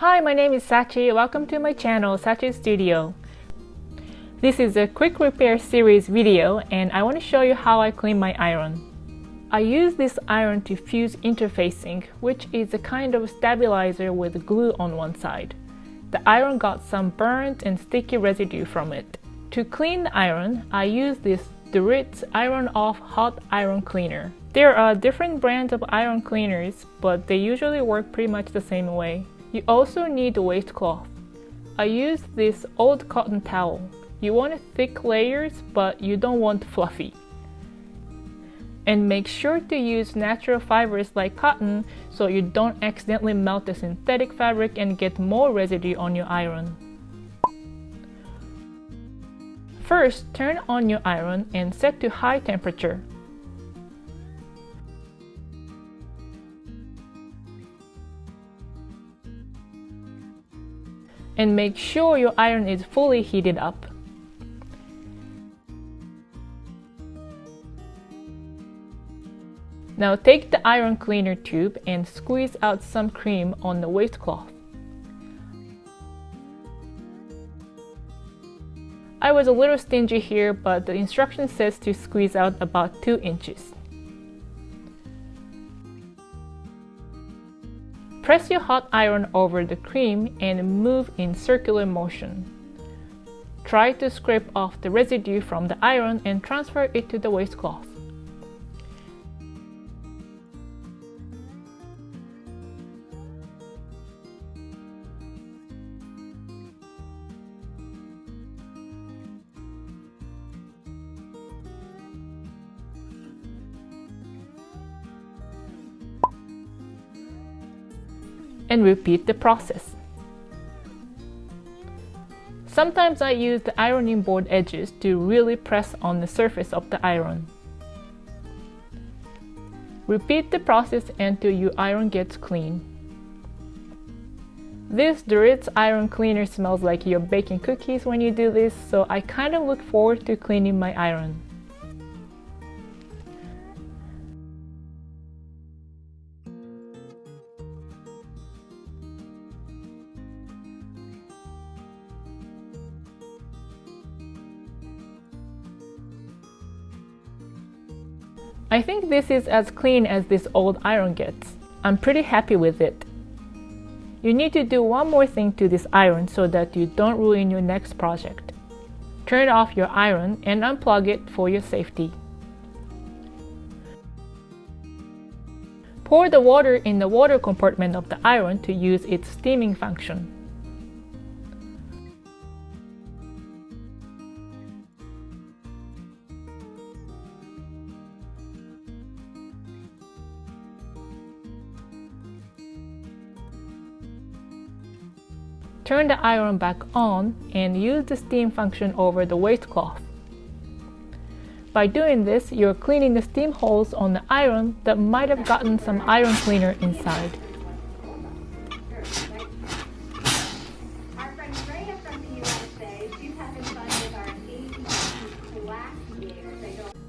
Hi, my name is Sachi. Welcome to my channel, Sachi Studio. This is a quick repair series video and I want to show you how I clean my iron. I use this iron to fuse interfacing, which is a kind of stabilizer with glue on one side. The iron got some burnt and sticky residue from it. To clean the iron, I use this Dritz iron-off hot iron cleaner. There are different brands of iron cleaners, but they usually work pretty much the same way. You also need a wastecloth. I use this old cotton towel. You want thick layers, but you don't want fluffy. And make sure to use natural fibers like cotton so you don't accidentally melt the synthetic fabric and get more residue on your iron. First, turn on your iron and set to high temperature. And make sure your iron is fully heated up. Now take the iron cleaner tube and squeeze out some cream on the wastecloth. I was a little stingy here, but the instruction says to squeeze out about 2 inches. Press your hot iron over the cream and move in circular motion. Try to scrape off the residue from the iron and transfer it to the wastecloth. And repeat the process. Sometimes I use the ironing board edges to really press on the surface of the iron. Repeat the process until your iron gets clean. This Dritz iron cleaner smells like you're baking cookies when you do this, so I kind of look forward to cleaning my iron. I think this is as clean as this old iron gets. I'm pretty happy with it. You need to do one more thing to this iron so that you don't ruin your next project. Turn off your iron and unplug it for your safety. Pour the water in the water compartment of the iron to use its steaming function. Turn the iron back on and use the steam function over the wastecloth. By doing this, you're cleaning the steam holes on the iron that might have gotten some iron cleaner inside.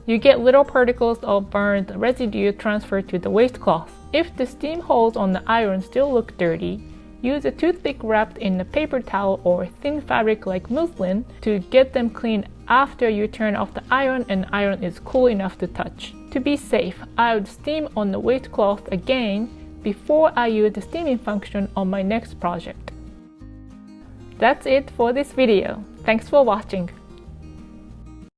You get little particles of burned residue transferred to the wastecloth. If the steam holes on the iron still look dirty, use a toothpick wrapped in a paper towel or thin fabric like muslin to get them clean after you turn off the iron and iron is cool enough to touch. To be safe, I would steam on the wastecloth again before I use the steaming function on my next project. That's it for this video. Thanks for watching.